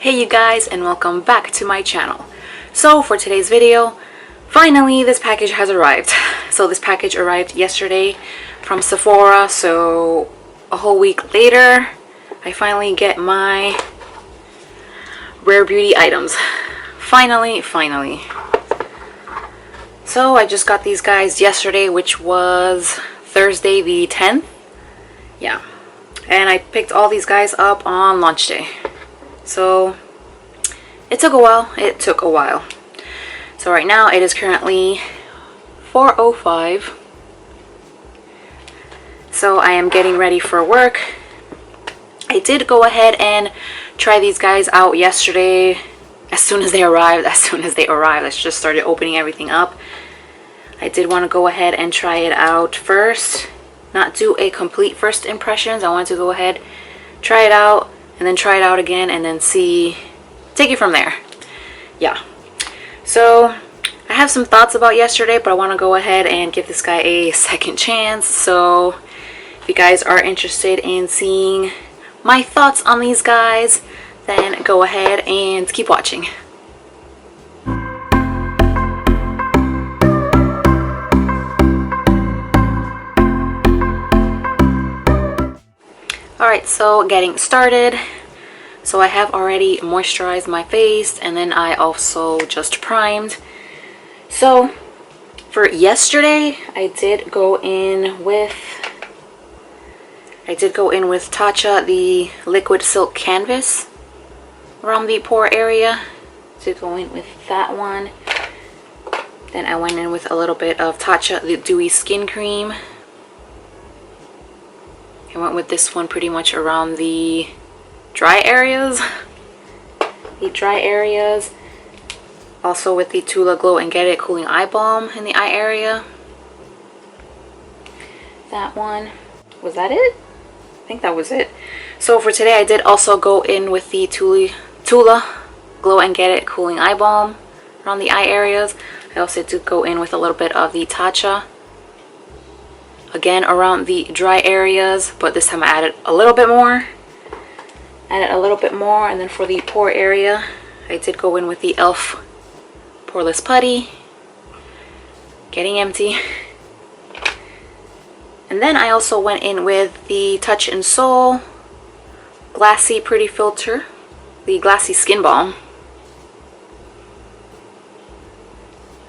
Hey you guys, and welcome back to my channel. So for today's video, finally this package has arrived. So this package arrived yesterday from Sephora, so a whole week later I finally get my rare beauty items. Finally. So I just got these guys yesterday, which was Thursday the 10th. Yeah, and I picked all these guys up on launch day. So it took a while. So right now it is currently 4:05. So I am getting ready for work. I did go ahead and try these guys out yesterday as soon as they arrived. I just started opening everything up. I did want to go ahead and try it out first, not do a complete first impressions. I wanted to go ahead, try it out, and then try it out again, and then take it from there. Yeah, so I have some thoughts about yesterday, but I want to go ahead and give this guy a second chance. So if you guys are interested in seeing my thoughts on these guys, then go ahead and keep watching. Alright, so getting started. So I have already moisturized my face, and then I also just primed. So for yesterday, I did go in with Tatcha, the liquid silk canvas around the pore area. So go in with that one. Then I went in with a little bit of Tatcha, the dewy skin cream. I went with this one pretty much around the dry areas. Also with the Tula Glow and Get It Cooling Eye Balm in the eye area. That one. Was that it? I think that was it. So for today I did also go in with the Tula Glow and Get It Cooling Eye Balm around the eye areas. I also did go in with a little bit of the Tatcha, again around the dry areas, but this time I added a little bit more. And then for the pore area, I did go in with the e.l.f. Poreless Putty, getting empty. And then I also went in with the Touch in Sol Glassy Pretty Filter, the Glassy Skin Balm.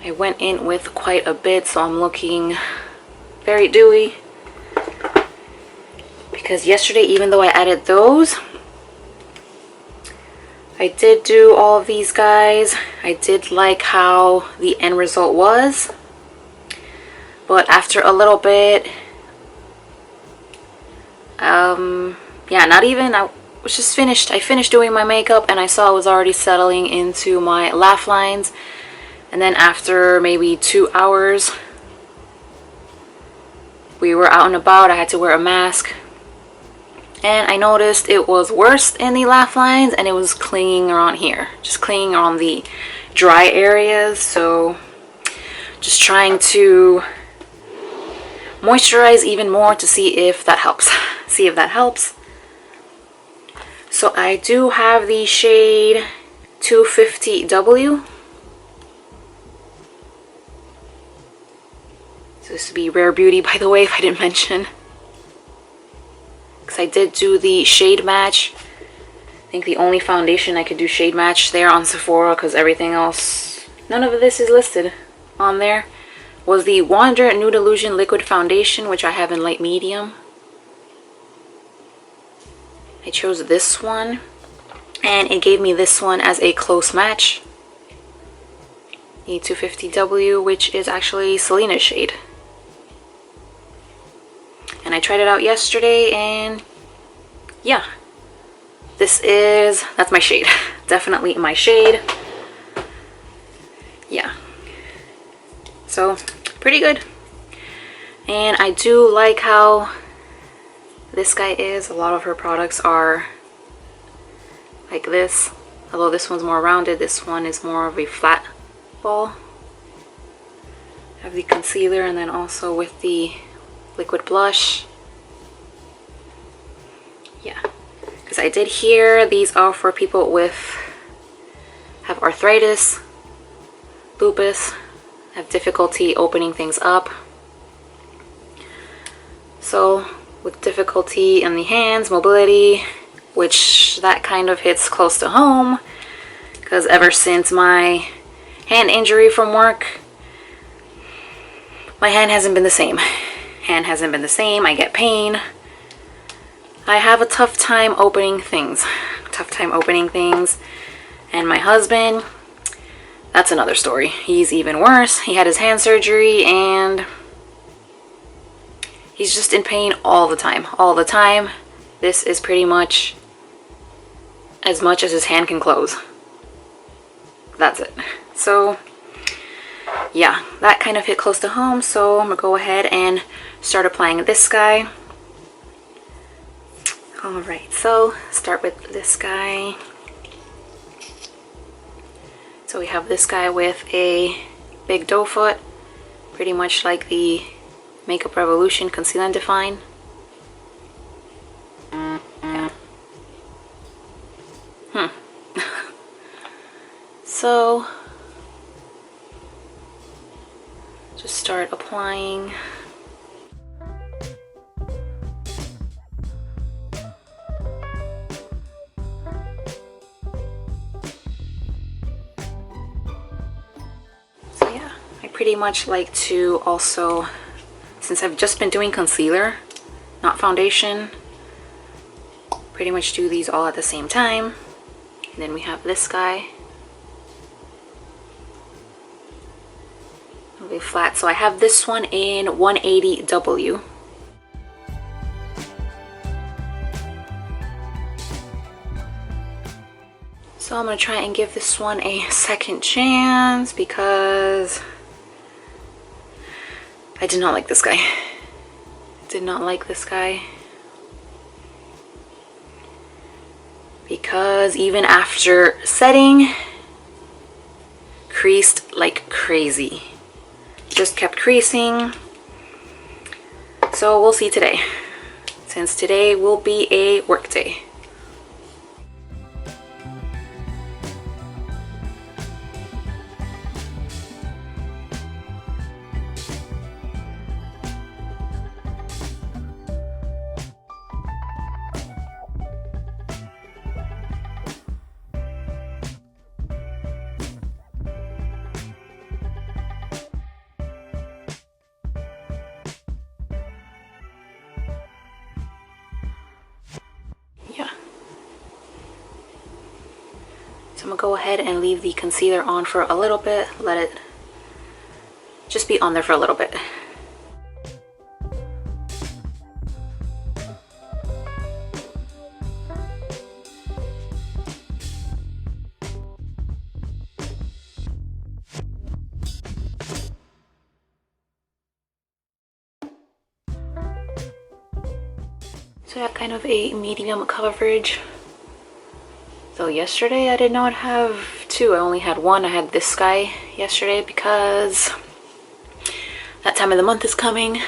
I went in with quite a bit, so I'm looking very dewy. Because yesterday, even though I added those, I did do all of these guys. I did like how the end result was, but after a little bit, yeah, not even, I was just finished. I finished doing my makeup and I saw I was already settling into my laugh lines. And then after maybe 2 hours, we were out and about. I had to wear a mask. And I noticed it was worse in the laugh lines, and it was clinging around here, just clinging on the dry areas. So just trying to moisturize even more to see if that helps. So I do have the shade 250W. So this would be Rare Beauty, by the way, if I didn't mention. I did do the shade match. I think the only foundation I could do shade match there on Sephora, because everything else, none of this is listed on there, was the Wander Nude Illusion Liquid Foundation, which I have in light medium. I chose this one, and it gave me this one as a close match. The 250W, which is actually Selena's shade. And I tried it out yesterday, and yeah, that's my shade. Definitely my shade. Yeah, so pretty good. And I do like how this guy is. A lot of her products are like this, although this one's more rounded. This one is more of a flat ball. I have the concealer, and then also with the liquid blush. Yeah, because I did hear these are for people with have arthritis, lupus, have difficulty opening things up. So with difficulty in the hands, mobility, which that kind of hits close to home, because ever since my hand injury from work, my hand hasn't been the same. Hand hasn't been the same. I get pain. I have a tough time opening things. And my husband, that's another story. He's even worse. He had his hand surgery and he's just in pain all the time. This is pretty much as his hand can close. That's it. So yeah, that kind of hit close to home. So I'm gonna go ahead and start applying this guy. All right, so start with this guy. So we have this guy with a big doe foot, pretty much like the Makeup Revolution Conceal and Define. Yeah. So just start applying. Pretty much like to also, since I've just been doing concealer, not foundation, pretty much do these all at the same time. And then we have this guy, really flat. So I have this one in 180W. So I'm gonna try and give this one a second chance because I did not like this guy. Because even after setting, creased like crazy. Just kept creasing. So we'll see today, since today will be a work day. So I'm gonna go ahead and leave the concealer on for a little bit, let it just be on there for a little bit. So I have kind of a medium coverage. So yesterday I did not have two, I only had one. I had this guy yesterday because that time of the month is coming.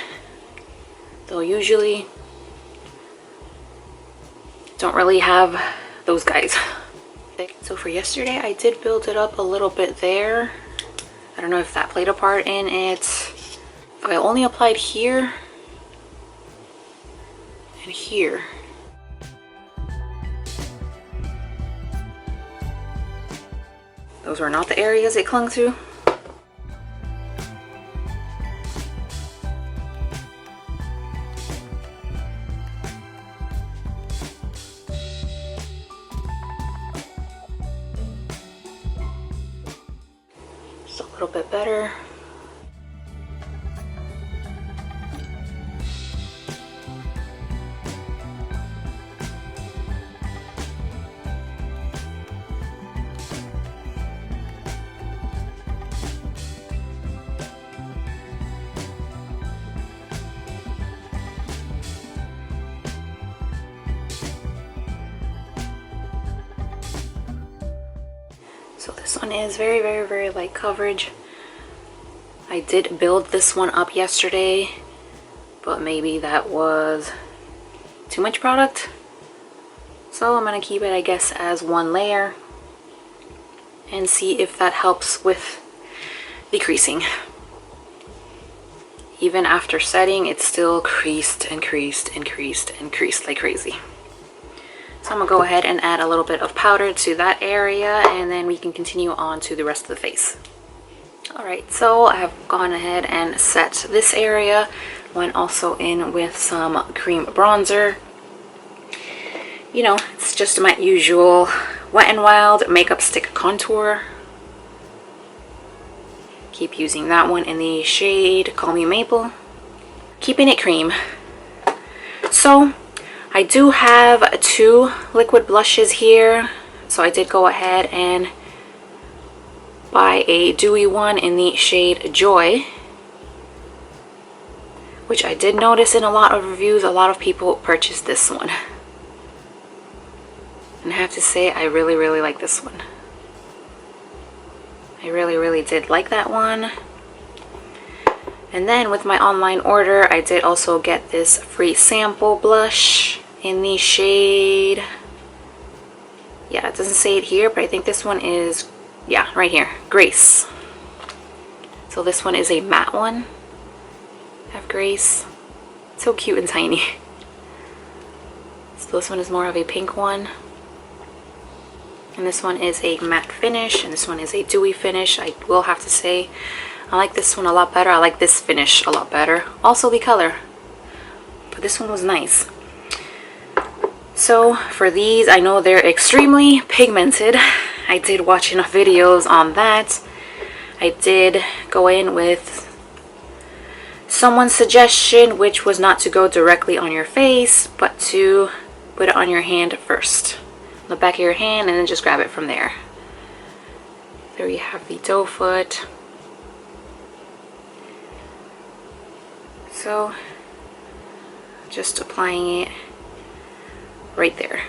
So usually don't really have those guys. So for yesterday I did build it up a little bit there. I don't know if that played a part in it. I only applied here and here. Those were not the areas it clung to. Just a little bit better. So this one is very, very, very light coverage. I did build this one up yesterday, but maybe that was too much product. So I'm going to keep it, I guess, as one layer and see if that helps with decreasing. Even after setting, it's still creased and creased and creased and creased like crazy. So I'm gonna go ahead and add a little bit of powder to that area, and then we can continue on to the rest of the face. Alright, so I have gone ahead and set this area. Went also in with some cream bronzer. You know, it's just my usual Wet n Wild makeup stick contour. Keep using that one in the shade Call Me Maple. Keeping it cream. So I do have 2 liquid blushes here. So I did go ahead and buy a dewy one in the shade Joy, which I did notice in a lot of reviews, a lot of people purchased this one. And I have to say, I really like this one. I really did like that one. And then with my online order, I did also get this free sample blush in the shade, yeah, it doesn't say it here, but I think this one is, yeah, right here, Grace. So this one is a matte one. I have Grace. So cute and tiny. So this one is more of a pink one. And this one is a matte finish, and this one is a dewy finish. I will have to say, I like this one a lot better. I like this finish a lot better. Also the color. But this one was nice. So for these, I know they're extremely pigmented. I did watch enough videos on that. I did go in with someone's suggestion, which was not to go directly on your face, but to put it on your hand first. The back of your hand, and then just grab it from there. There you have the doe foot. So just applying it right there.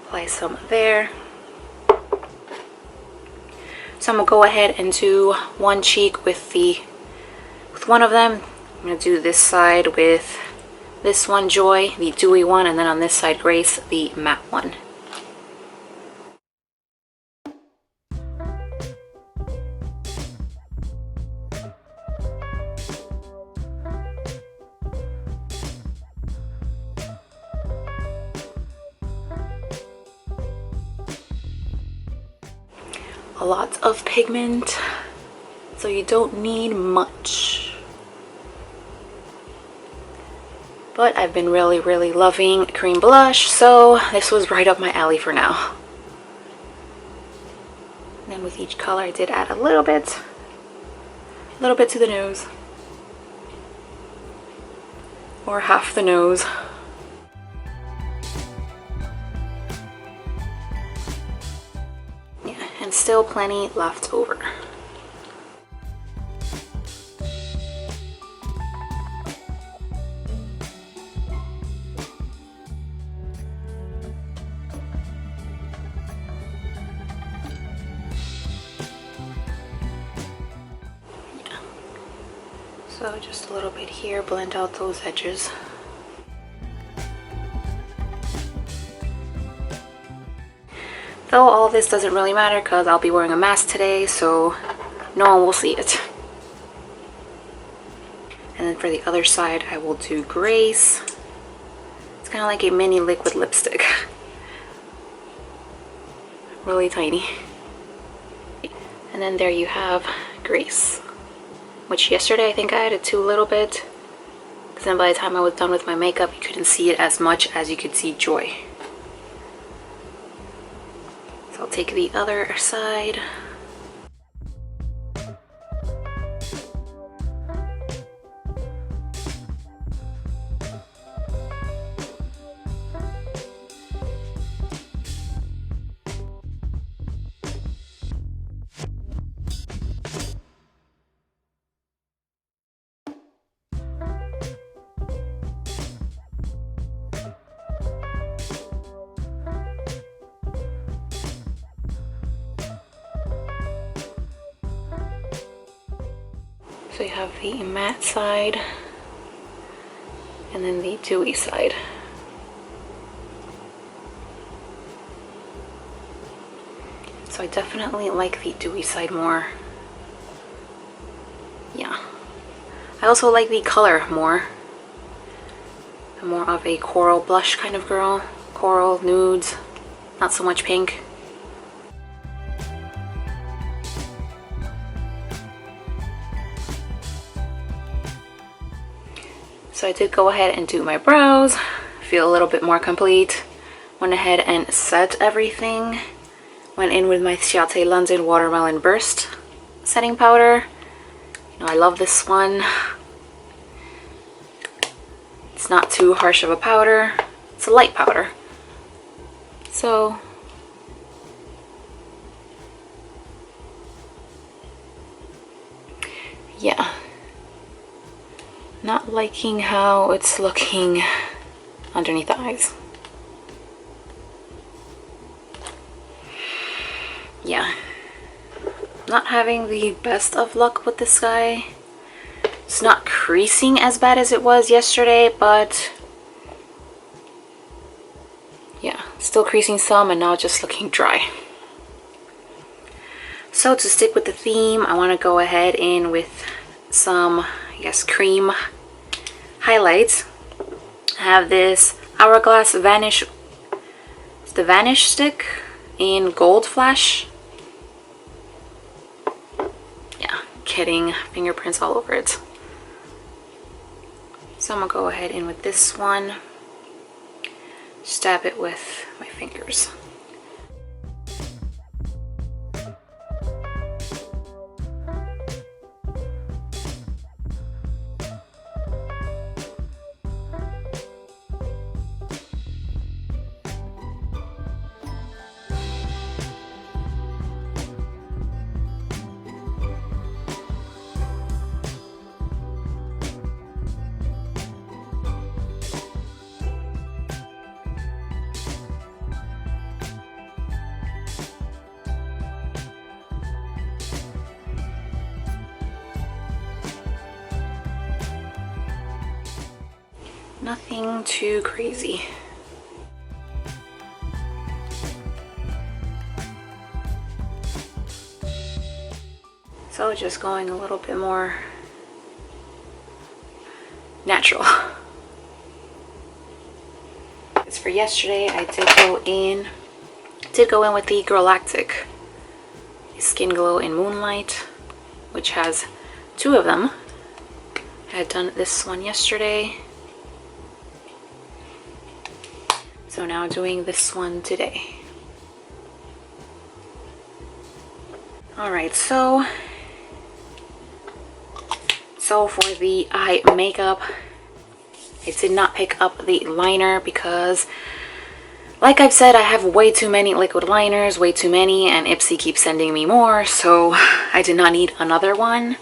Apply some there. So I'm gonna go ahead and do one cheek with one of them. I'm gonna do this side with this one, Joy, the dewy one, and then on this side, Grace, the matte one. A lot of pigment, so you don't need much. But I've been really loving cream blush, so this was right up my alley for now. And then with each color, I did add a little bit to the nose. Or half the nose. Yeah, and still plenty left over. So just a little bit here, blend out those edges. Though all this doesn't really matter because I'll be wearing a mask today, so no one will see it. And then for the other side, I will do Grace. It's kind of like a mini liquid lipstick. Really tiny. And then there you have Grace. Which yesterday I think I added too little bit, because then by the time I was done with my makeup, you couldn't see it as much as you could see Joy. So I'll take the other side. So you have the matte side And then the dewy side. So I definitely like the dewy side more. Yeah. I also like the color more. I'm more of a coral blush kind of girl. Coral, nudes, not so much pink. So I did go ahead and do my brows, feel a little bit more complete. Went ahead and set everything. Went in with my Ciate London Watermelon Burst setting powder. You know, I love this one. It's not too harsh of a powder. It's a light powder. So yeah. Not liking how it's looking underneath the eyes. Yeah. Not having the best of luck with this guy. It's not creasing as bad as it was yesterday, but yeah, still creasing some and now just looking dry. So to stick with the theme, I want to go ahead in with some, I guess, cream highlights. I have this Hourglass Vanish, it's the Vanish stick in Gold Flash. Yeah, getting fingerprints all over it. So I'm gonna go ahead in with this one. Stab it with my fingers. Nothing too crazy. So just going a little bit more natural. As for yesterday, I did go in with the Galactic Skin Glow in Moonlight, which has two of them. I had done this one yesterday. So now doing this one today. Alright, so for the eye makeup, I did not pick up the liner because, like I've said, I have way too many liquid liners, way too many, and Ipsy keeps sending me more, so I did not need another one.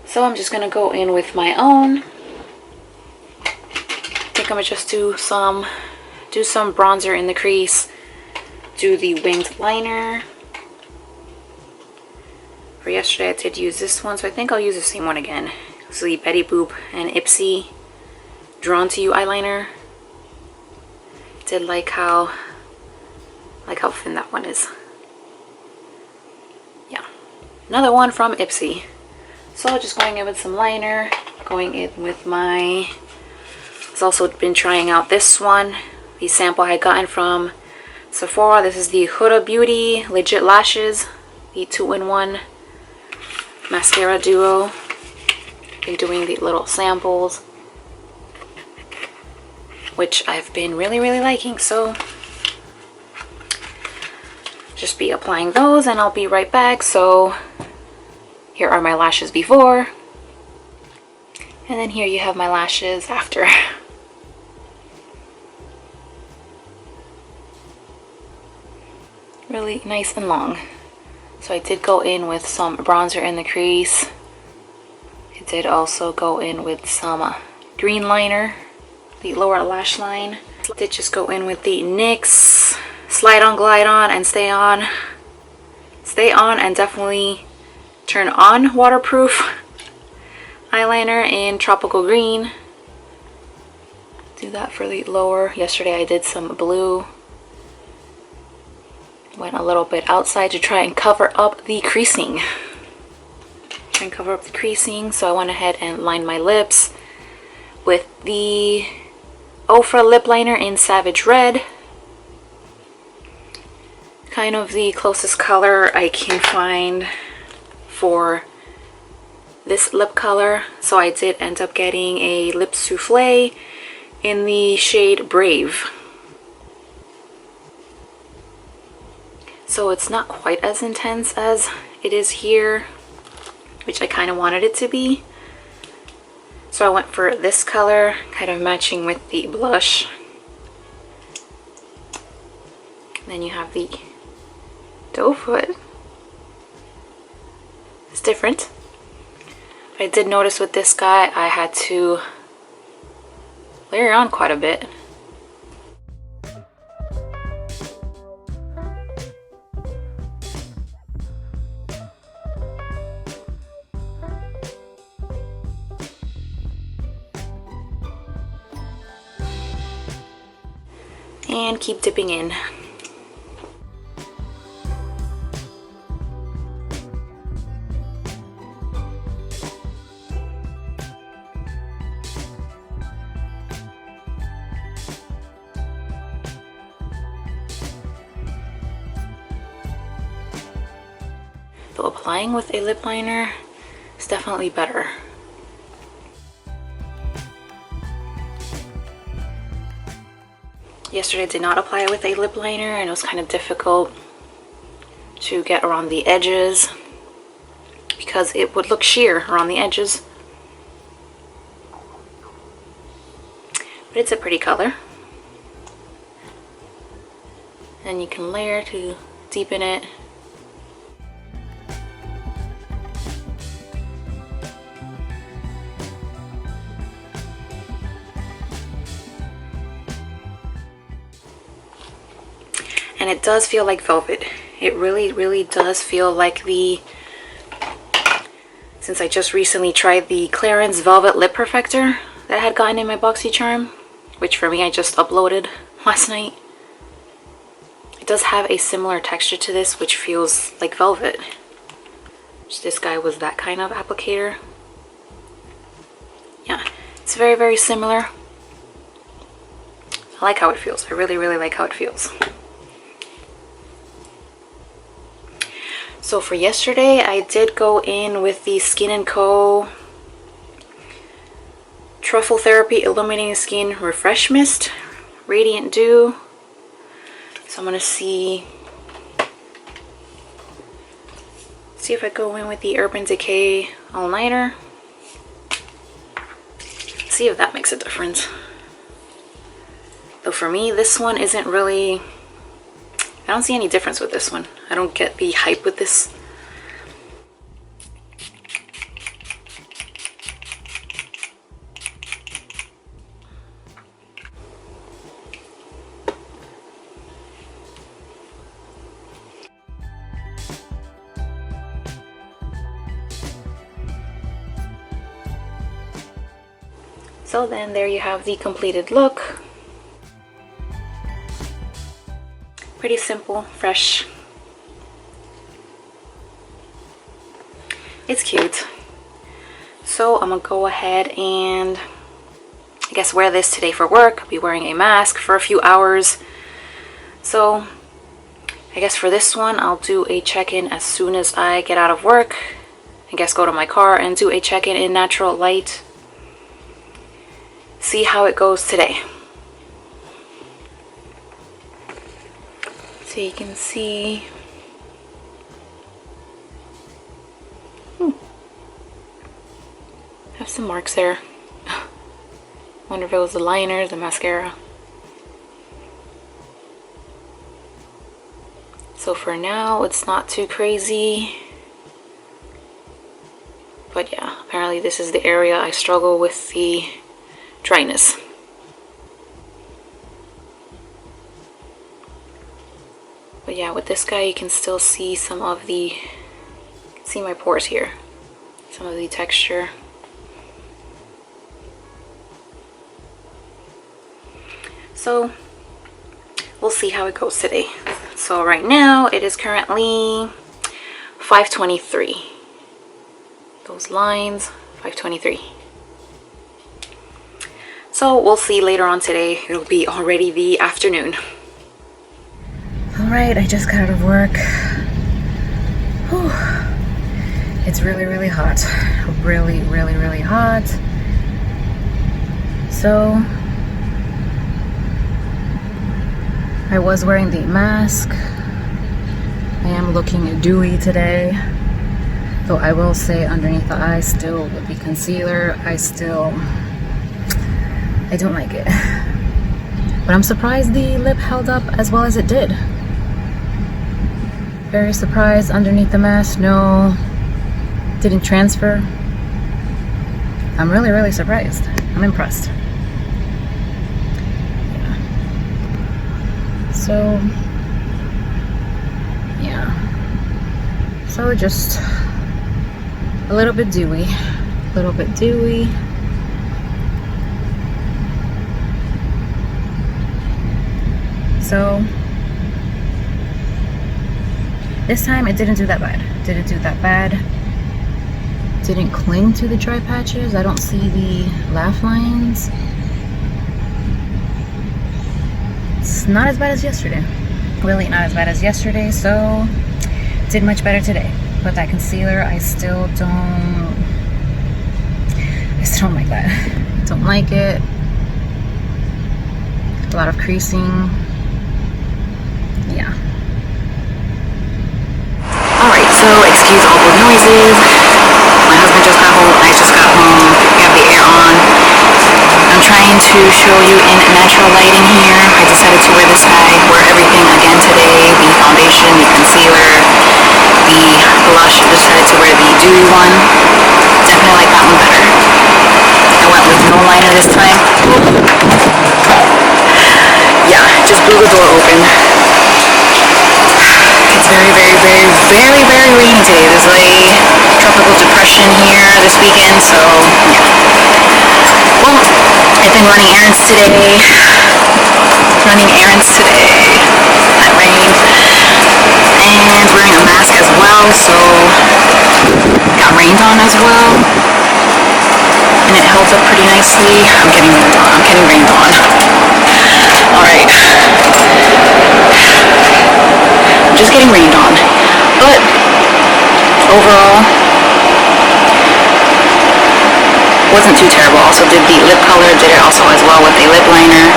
So I'm just gonna go in with my own. I think I'm gonna just do some bronzer in the crease, do the winged liner. For yesterday I did use this one, so I think I'll use the same one again. This is the Betty Boop and Ipsy Drawn to You eyeliner. Did like how thin that one is. Yeah, another one from Ipsy. So just going in with some liner, going in with my, I've also been trying out this one, the sample I had gotten from Sephora. This is the Huda Beauty Legit Lashes, the 2-in-1 mascara duo. Been doing the little samples, which I've been really liking, so just be applying those and I'll be right back. So here are my lashes before, and then here you have my lashes after. Really nice and long. So I did go in with some bronzer in the crease. I did also go in with some green liner, the lower lash line. I did just go in with the NYX Slide On, Glide On, and Stay On and definitely Turn On waterproof eyeliner in Tropical Green. Do that for the lower. Yesterday I did some blue. Went a little bit outside to try and cover up the creasing. So I went ahead and lined my lips with the Ofra lip liner in Savage Red. Kind of the closest color I can find for this lip color. So I did end up getting a lip souffle in the shade Brave. So it's not quite as intense as it is here, which I kind of wanted it to be. So I went for this color, kind of matching with the blush. And then you have the doe foot. It's different. But I did notice with this guy, I had to layer on quite a bit. And keep dipping in. So applying with a lip liner is definitely better. Yesterday I did not apply it with a lip liner and it was kind of difficult to get around the edges because it would look sheer around the edges. But it's a pretty color. And you can layer to deepen it. And it does feel like velvet. It really does feel like the, since I just recently tried the Clarins Velvet Lip Perfector that I had gotten in my BoxyCharm, which for me I just uploaded last night. It does have a similar texture to this, which feels like velvet. This guy was that kind of applicator. Yeah, it's very similar. I like how it feels. I really like how it feels. So for yesterday, I did go in with the Skin & Co. Truffle Therapy Illuminating Skin Refresh Mist Radiant Dew. So I'm going to see if I go in with the Urban Decay All-Nighter. See if that makes a difference. Though for me, this one isn't really... I don't see any difference with this one. I don't get the hype with this. So then there you have the completed look. Pretty simple, fresh. It's cute. So I'm gonna go ahead and I guess wear this today for work. I'll be wearing a mask for a few hours. So I guess for this one, I'll do a check-in as soon as I get out of work. I guess go to my car and do a check-in in natural light. See how it goes today. So you can see. Have some marks there. Wonder if it was the liner, the mascara. So for now, it's not too crazy. But yeah, apparently this is the area I struggle with the dryness. But yeah, with this guy you can still see some of the, see my pores here, some of the texture. So we'll see how it goes today. So right now it is currently 5:23. Those lines, 5:23. So we'll see later on today. It'll be already the afternoon. All right, I just got out of work. Whew. It's really, really hot. Really, really, really hot. So I was wearing the mask. I am looking dewy today. Though I will say underneath the eye still with the concealer, I don't like it. But I'm surprised the lip held up as well as it did. Very surprised underneath the mask. No, didn't transfer. I'm really, really surprised. I'm impressed. Yeah. So, yeah. So just a little bit dewy. A little bit dewy. So this time it didn't do that bad. Didn't do that bad. Didn't cling to the dry patches. I don't see the laugh lines. It's not as bad as yesterday. Really not as bad as yesterday. So did much better today. But that concealer, I still don't like that. Don't like it. A lot of creasing. Yeah. Alright, so excuse all the noises. My husband just got home, I just got home. We have the air on. I'm trying to show you in natural lighting here. I decided to wear this bag, wear everything again today. The foundation, the concealer, the blush. I decided to wear the dewy one. Definitely like that one better. I went with no liner this time. Yeah, just blew the door open. It's very, very, very, very, very rainy today. There's a tropical depression here this weekend, so yeah. Well, I've been running errands today. That rained. And wearing a mask as well, so got rained on as well. And it held up pretty nicely. I'm getting rained on. Alright. I'm just getting rained on. But overall, wasn't too terrible. Also did the lip color, did it also as well with a lip liner.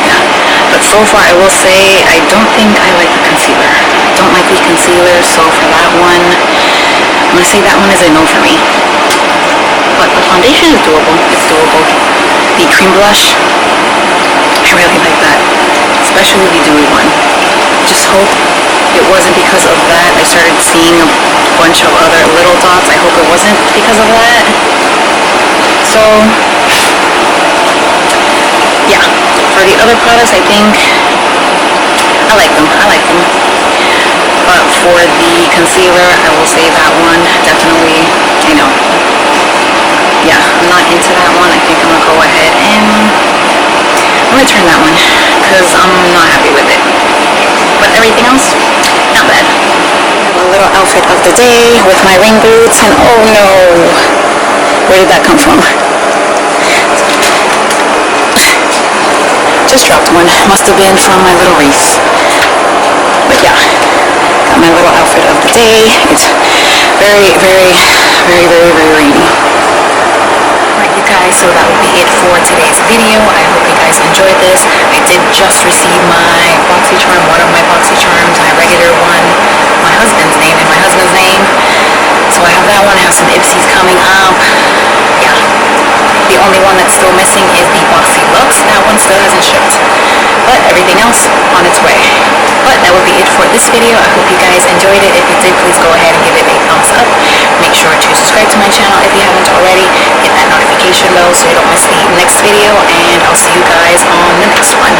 Yeah. But so far I will say I don't think I like the concealer. I don't like the concealer, so for that one, I'm gonna say that one is a no for me. But the foundation is doable. It's doable. The cream blush, I really like that. Especially the dewy one. Just hope it wasn't because of that. I started seeing a bunch of other little dots. I hope it wasn't because of that. So, yeah. For the other products, I think I like them. But for the concealer, I will say that one definitely, yeah, I'm not into that one. I think I'm gonna go ahead and I'm gonna turn that one because I'm not happy with it. But everything else, not bad. A little outfit of the day with my rain boots, and oh no, where did that come from? Just dropped one. Must have been from my little race. But yeah, got my little outfit of the day. It's very, very, very, very, very rainy. Alright you guys, so that will be it for today's video. I hope you guys enjoyed this. I did just receive my BoxyCharm, one of my BoxyCharms, my regular one, my husband's name and my husband's name. So I have that one. I have some Ipsies coming up. Yeah. The only one that's still missing is the Boxy Lux. That one still hasn't shipped. But everything else on its way. But that will be it for this video. I hope you guys enjoyed it. If you did, please go ahead and give it a thumbs up. Make sure to subscribe to my channel if you haven't already. Hit that notification bell so you don't miss the next video. And I'll see you guys on the next one.